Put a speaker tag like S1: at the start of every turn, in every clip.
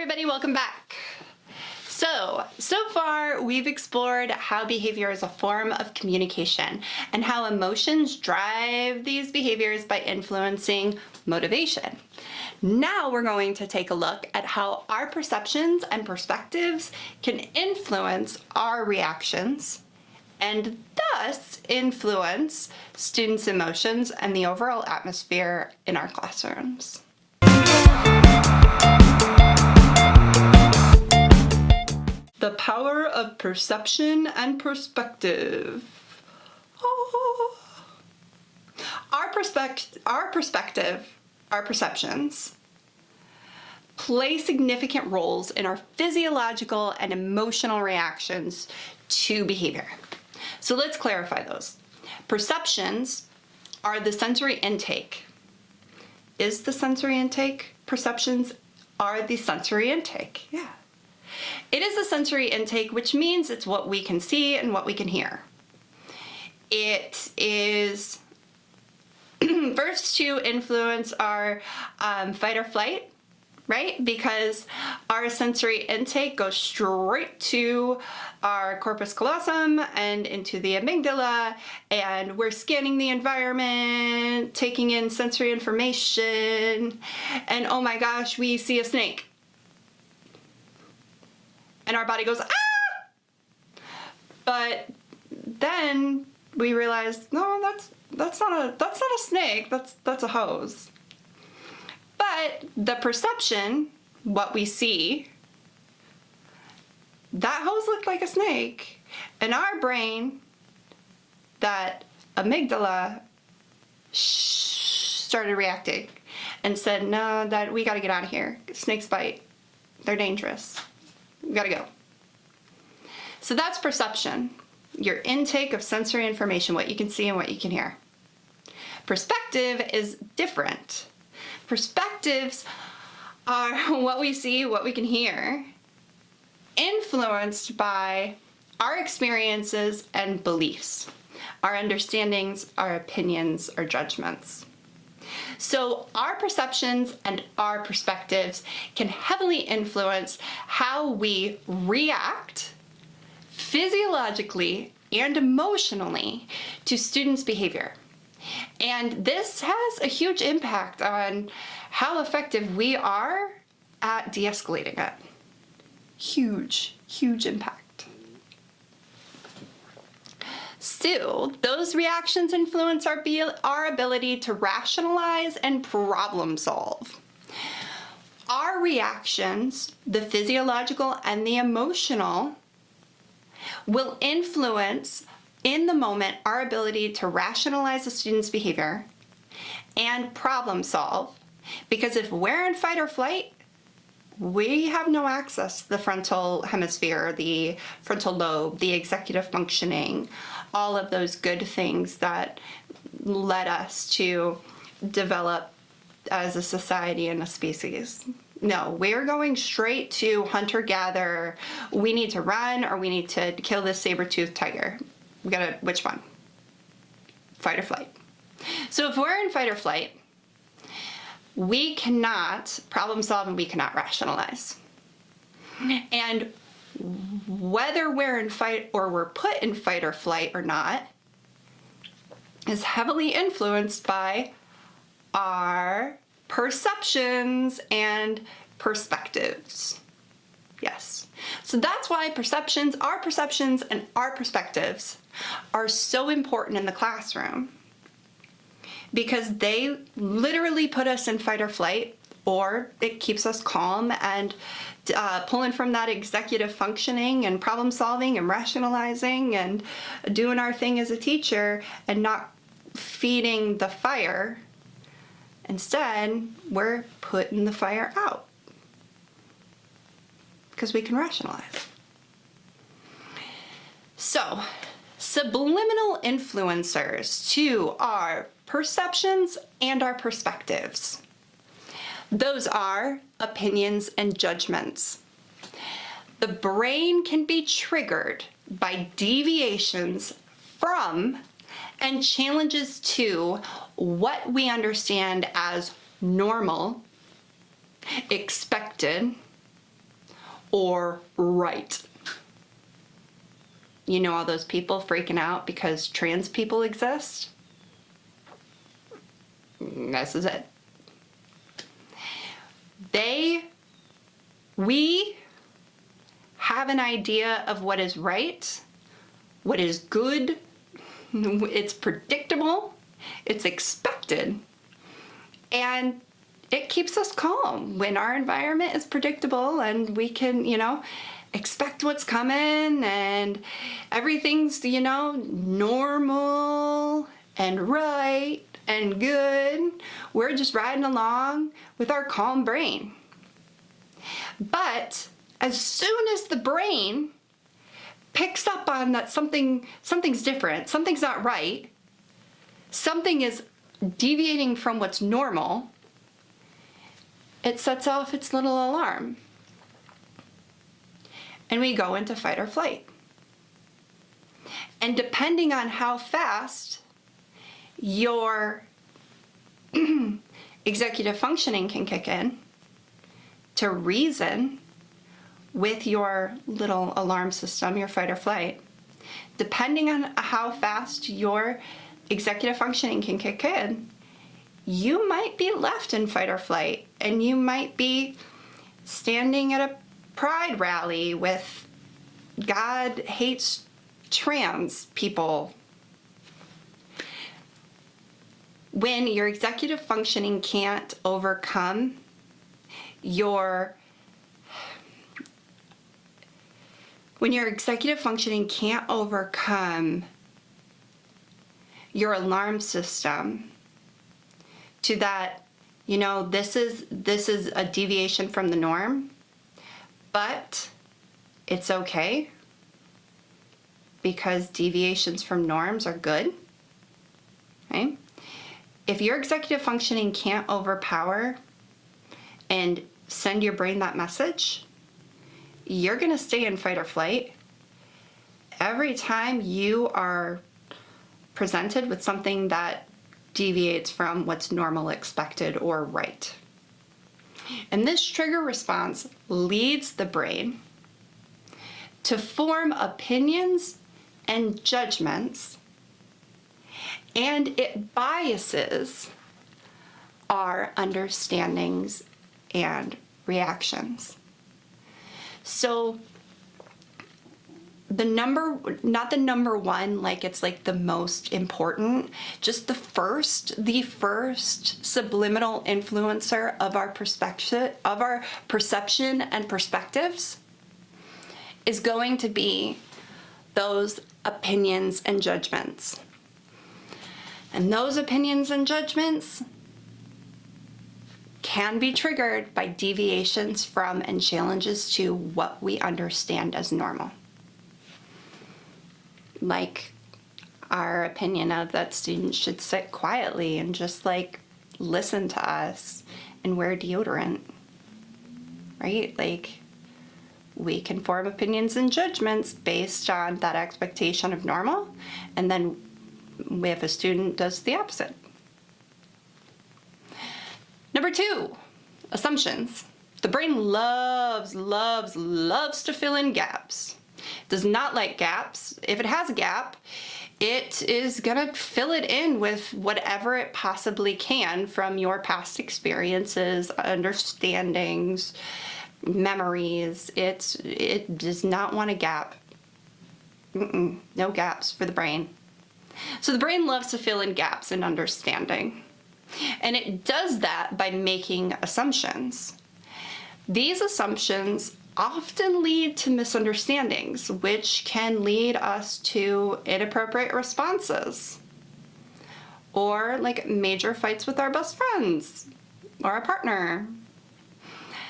S1: everybody, welcome back. So far we've explored how behavior is a form of communication and how emotions drive these behaviors by influencing motivation. Now we're going to take a look at how our perceptions and perspectives can influence our reactions and thus influence students' emotions and the overall atmosphere in our classrooms. The power of perception and perspective. Oh. Our perceptions, play significant roles in our physiological and emotional reactions to behavior. So let's clarify those. Perceptions are the sensory intake. Is the sensory intake? Perceptions are the sensory intake. Yeah. It is a sensory intake, which means it's what we can see and what we can hear. It is first to influence our fight or flight, right? Because our sensory intake goes straight to our corpus callosum and into the amygdala, and we're scanning the environment, taking in sensory information, and oh my gosh, we see a snake. And our body goes, ah! But then we realize, no, that's not a snake, that's a hose. But the perception, what we see, that hose looked like a snake. In our brain, that amygdala started reacting and said, no, that we gotta get out of here. Snakes bite, they're dangerous. We gotta go. So that's perception, your intake of sensory information, what you can see and what you can hear. Perspective is different. Perspectives are what we see, what we can hear, influenced by our experiences and beliefs, our understandings, our opinions, our judgments. So our perceptions and our perspectives can heavily influence how we react physiologically and emotionally to students' behavior. And this has a huge impact on how effective we are at de-escalating it. Huge, huge impact. So those reactions influence our ability to rationalize and problem solve. Our reactions, the physiological and the emotional, will influence in the moment our ability to rationalize a student's behavior and problem solve. Because if we're in fight or flight, we have no access to the frontal hemisphere, the frontal lobe, the executive functioning, all of those good things that led us to develop as a society and a species. No, we're going straight to hunter-gatherer. We need to run or we need to kill this saber-toothed tiger. We gotta, which one? Fight or flight. So if we're in fight or flight, we cannot problem solve and we cannot rationalize. And whether we're in fight or we're put in fight or flight or not is heavily influenced by our perceptions and perspectives. Yes. So that's why our perceptions and our perspectives are so important in the classroom, because they literally put us in fight or flight, or it keeps us calm and pulling from that executive functioning and problem solving and rationalizing and doing our thing as a teacher and not feeding the fire. Instead, we're putting the fire out because we can rationalize. So, subliminal influencers to our perceptions and our perspectives. Those are opinions and judgments. The brain can be triggered by deviations from and challenges to what we understand as normal, expected, or right. You know all those people freaking out because trans people exist? This is it. We have an idea of what is right, what is good, it's predictable, it's expected, and it keeps us calm when our environment is predictable and we can, expect what's coming and everything's, normal and right and good. We're just riding along with our calm brain. But as soon as the brain picks up on that something's different, something's not right, something is deviating from what's normal, it sets off its little alarm. And we go into fight or flight. And depending on how fast your executive functioning can kick in to reason with your little alarm system, your fight or flight, depending on how fast your executive functioning can kick in, you might be left in fight or flight, and you might be standing at a pride rally with God hates trans people. When your executive functioning can't overcome your alarm system to that, this is a deviation from the norm, but it's okay because deviations from norms are good, okay? If your executive functioning can't overpower and send your brain that message, you're gonna stay in fight or flight. Every time you are presented with something that deviates from what's normal, expected, or right. And this trigger response leads the brain to form opinions and judgments, and it biases our understandings and reactions. So not the number one, like it's like the most important, just the first subliminal influencer of our perspective, of our perception and perspectives is going to be those opinions and judgments. And those opinions and judgments can be triggered by deviations from and challenges to what we understand as normal. Like our opinion of that students should sit quietly and just listen to us and wear deodorant, right? We can form opinions and judgments based on that expectation of normal, and then if a student does the opposite. Number 2, assumptions. The brain loves to fill in gaps. Does not like gaps. If it has a gap, it is gonna fill it in with whatever it possibly can from your past experiences, understandings, memories. It does not want a gap. No gaps for the brain. So the brain loves to fill in gaps in understanding. And it does that by making assumptions. These assumptions often lead to misunderstandings, which can lead us to inappropriate responses or major fights with our best friends or our partner.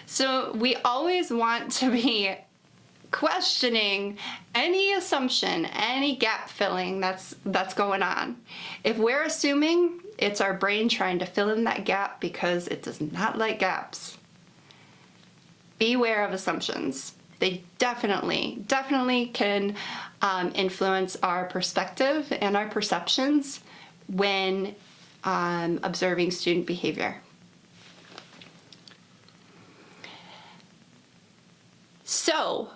S1: So we always want to be questioning any assumption, any gap filling that's going on. If we're assuming, it's our brain trying to fill in that gap because it does not like gaps. Beware of assumptions. They definitely can influence our perspective and our perceptions when observing student behavior. So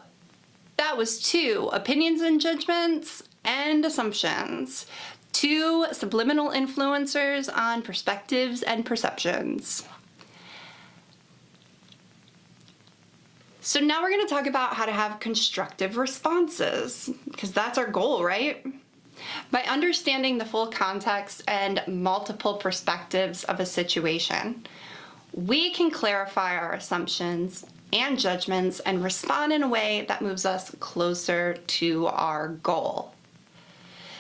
S1: that was 2 opinions and judgments and assumptions, 2 subliminal influencers on perspectives and perceptions. So now we're going to talk about how to have constructive responses, because that's our goal, right? By understanding the full context and multiple perspectives of a situation, we can clarify our assumptions and judgments and respond in a way that moves us closer to our goal.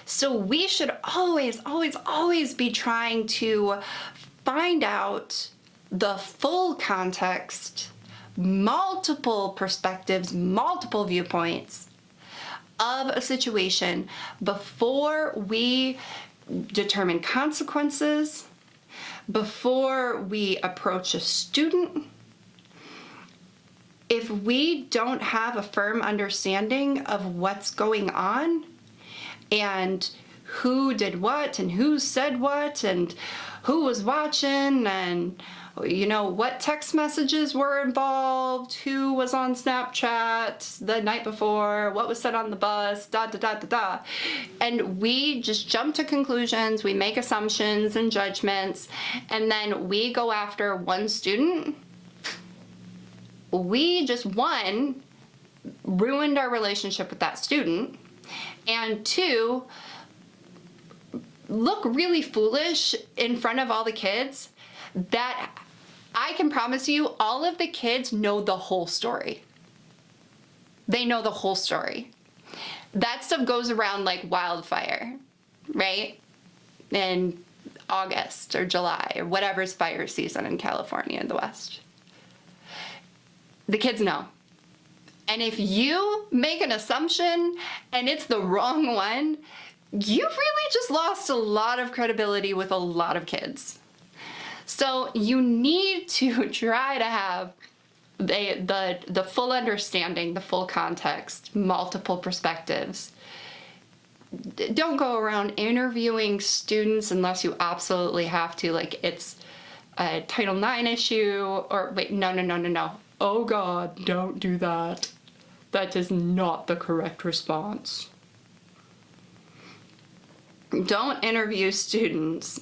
S1: So we should always be trying to find out the full context, multiple perspectives, multiple viewpoints of a situation before we determine consequences, before we approach a student. If we don't have a firm understanding of what's going on and who did what and who said what and who was watching and what text messages were involved, who was on Snapchat the night before, what was said on the bus, and we just jump to conclusions, we make assumptions and judgments, and then we go after one student, we just, 1, ruined our relationship with that student, and 2, look really foolish in front of all the kids. That I can promise you, all of the kids know the whole story. They know the whole story. That stuff goes around like wildfire, right? In August or July or whatever's fire season in California in the West. The kids know. And if you make an assumption and it's the wrong one, you really just lost a lot of credibility with a lot of kids. So you need to try to have the full understanding, the full context, multiple perspectives. Don't go around interviewing students unless you absolutely have to, like it's a Title IX issue, or wait, no. Oh God, don't do that. That is not the correct response. Don't interview students.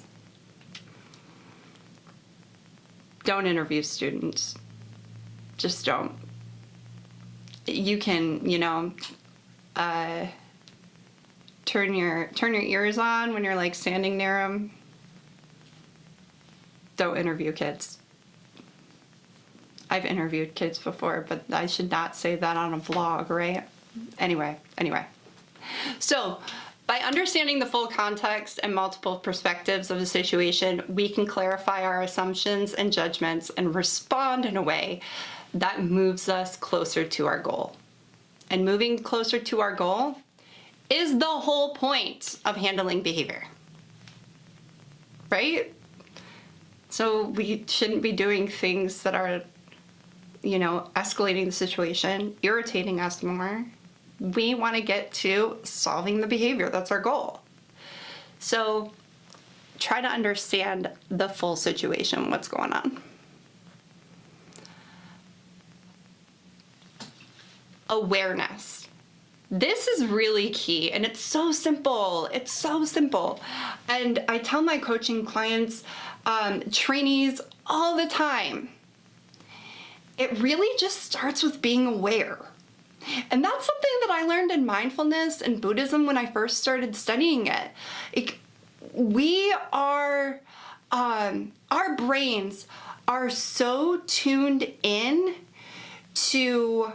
S1: Don't interview students. Just don't. You can, turn your ears on when you're like standing near them. Don't interview kids. I've interviewed kids before, but I should not say that on a vlog, right? Anyway. So, by understanding the full context and multiple perspectives of a situation, we can clarify our assumptions and judgments and respond in a way that moves us closer to our goal. And moving closer to our goal is the whole point of handling behavior, right? So we shouldn't be doing things that are, escalating the situation, irritating us more. We want to get to solving the behavior. That's our goal. So try to understand the full situation, what's going on. Awareness. This is really key, and it's so simple. It's so simple. And I tell my coaching clients, trainees all the time, it really just starts with being aware. And that's something that I learned in mindfulness and Buddhism when I first started studying it. Our brains are so tuned in to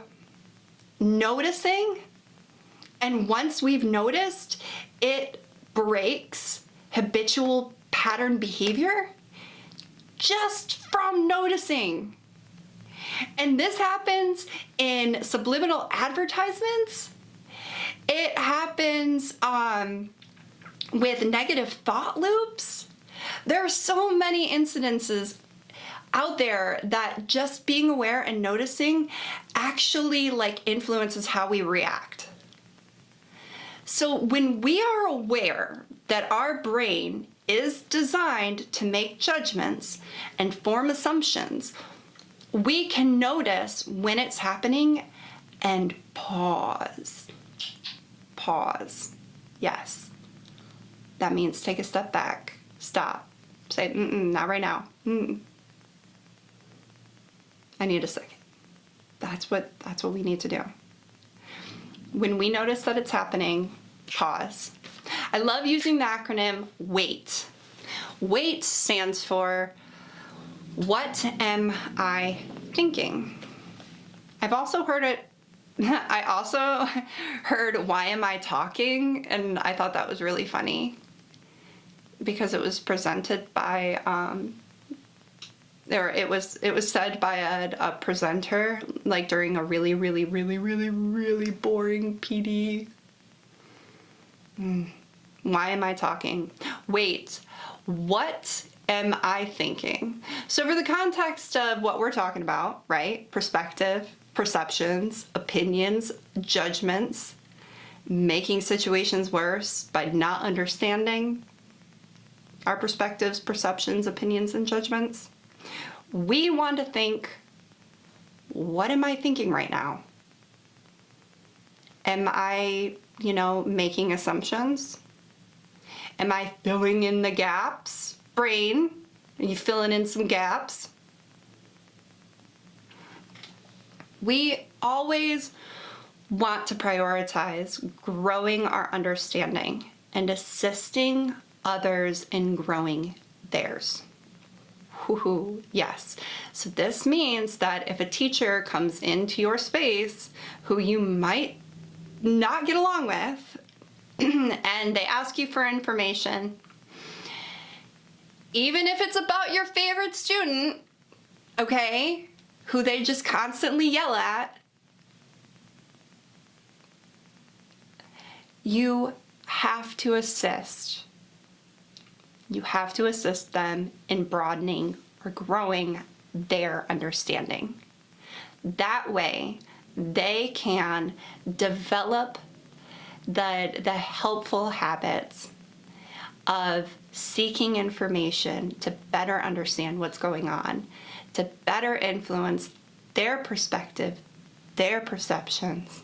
S1: noticing, and once we've noticed, it breaks habitual pattern behavior just from noticing. And this happens in subliminal advertisements. It happens with negative thought loops. There are so many incidences out there that just being aware and noticing actually influences how we react. So when we are aware that our brain is designed to make judgments and form assumptions, we can notice when it's happening and pause. Pause. Yes. That means take a step back. Stop. Say, not right now. I need a second. That's what we need to do. When we notice that it's happening, pause. I love using the acronym WAIT. WAIT stands for, what am I thinking? I've also heard it, I also heard, why am I talking? And I thought that was really funny because it was presented by, it was said by a presenter, like during a really boring PD. Why am I talking? Wait, what am I thinking? So for the context of what we're talking about, right? Perspective, perceptions, opinions, judgments, making situations worse by not understanding our perspectives, perceptions, opinions, and judgments. We want to think, what am I thinking right now? Am I, making assumptions? Am I filling in the gaps? Brain, are you filling in some gaps? We always want to prioritize growing our understanding and assisting others in growing theirs. Woohoo, yes. So this means that if a teacher comes into your space who you might not get along with and they ask you for information, even if it's about your favorite student, okay, who they just constantly yell at, you have to assist. You have to assist them in broadening or growing their understanding. That way, they can develop the helpful habits of seeking information to better understand what's going on, to better influence their perspective, their perceptions,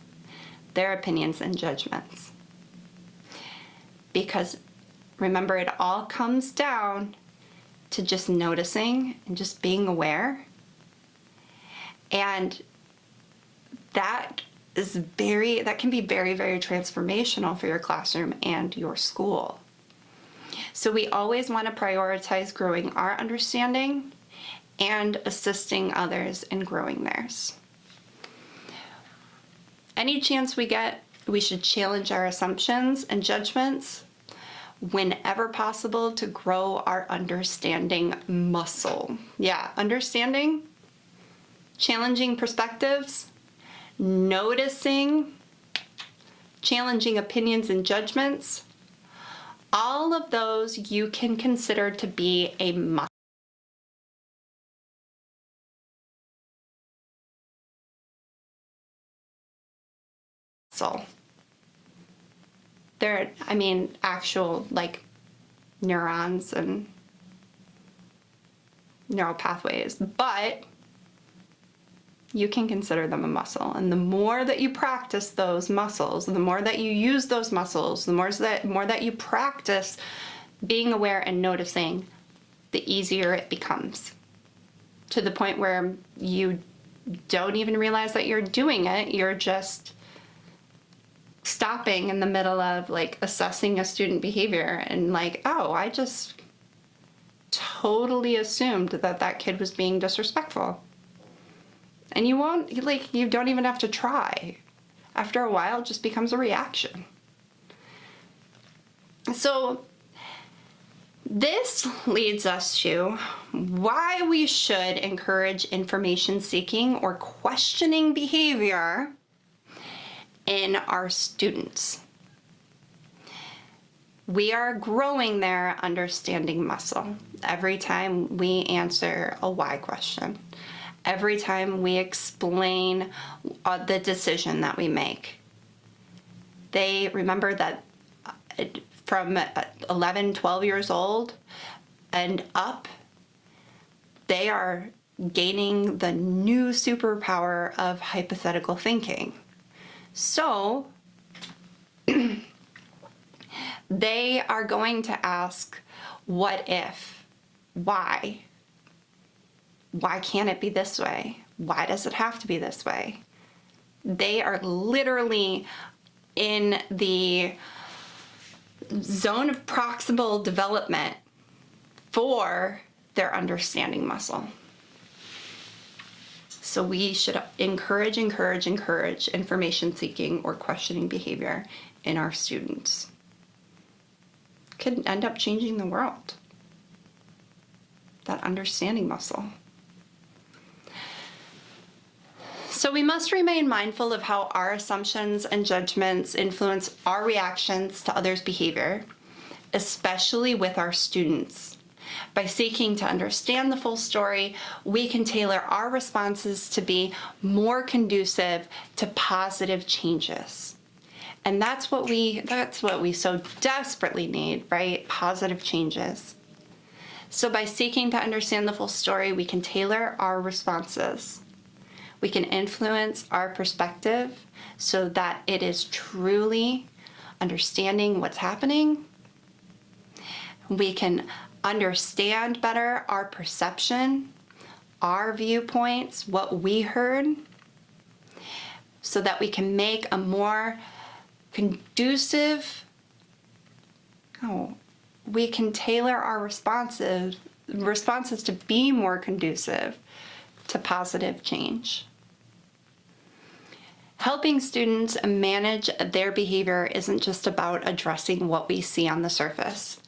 S1: their opinions and judgments. Because remember, it all comes down to just noticing and just being aware. And that can be very, very transformational for your classroom and your school. So we always want to prioritize growing our understanding and assisting others in growing theirs. Any chance we get, we should challenge our assumptions and judgments whenever possible to grow our understanding muscle. Yeah, understanding, challenging perspectives, noticing, challenging opinions and judgments. All of those you can consider to be a muscle. They're, actual neurons and neural pathways, but you can consider them a muscle. And the more that you practice those muscles, the more that you use those muscles, the more that you practice being aware and noticing, the easier it becomes. To the point where you don't even realize that you're doing it. You're just stopping in the middle of assessing a student behavior and oh, I just totally assumed that kid was being disrespectful. And you don't even have to try. After a while, it just becomes a reaction. So this leads us to why we should encourage information seeking or questioning behavior in our students. We are growing their understanding muscle every time we answer a why question, every time we explain the decision that we make. They remember that from 11, 12 years old and up, they are gaining the new superpower of hypothetical thinking. So they are going to ask, what if? Why? Why can't it be this way? Why does it have to be this way? They are literally in the zone of proximal development for their understanding muscle. So we should encourage information seeking or questioning behavior in our students. Could end up changing the world. That understanding muscle. So we must remain mindful of how our assumptions and judgments influence our reactions to others' behavior, especially with our students. By seeking to understand the full story, we can tailor our responses to be more conducive to positive changes. And that's what we so desperately need, right? Positive changes. So by seeking to understand the full story, we can tailor our responses. We can influence our perspective so that it is truly understanding what's happening. We can understand better our perception, our viewpoints, what we heard, so that we can make a more conducive, we can tailor our responses to be more conducive to positive change. Helping students manage their behavior isn't just about addressing what we see on the surface.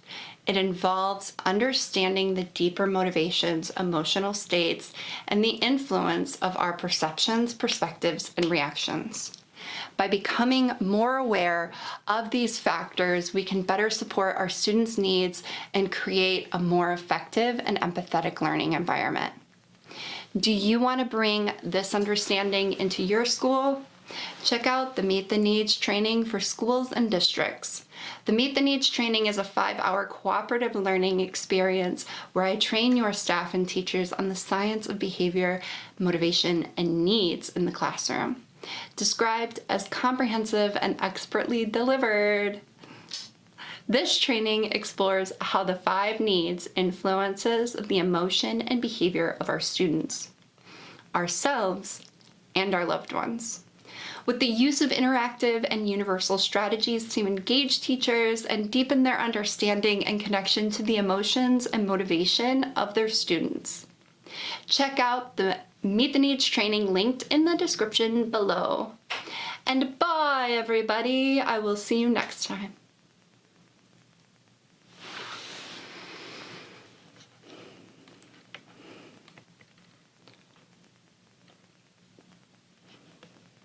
S1: It involves understanding the deeper motivations, emotional states, and the influence of our perceptions, perspectives, and reactions. By becoming more aware of these factors, we can better support our students' needs and create a more effective and empathetic learning environment. Do you want to bring this understanding into your school? Check out the Meet the Needs training for schools and districts. The Meet the Needs training is a 5-hour cooperative learning experience where I train your staff and teachers on the science of behavior, motivation, and needs in the classroom. Described as comprehensive and expertly delivered. This training explores how the 5 needs influences the emotion and behavior of our students, ourselves, and our loved ones, with the use of interactive and universal strategies to engage teachers and deepen their understanding and connection to the emotions and motivation of their students. Check out the Meet the Needs training linked in the description below. And bye, everybody. I will see you next time.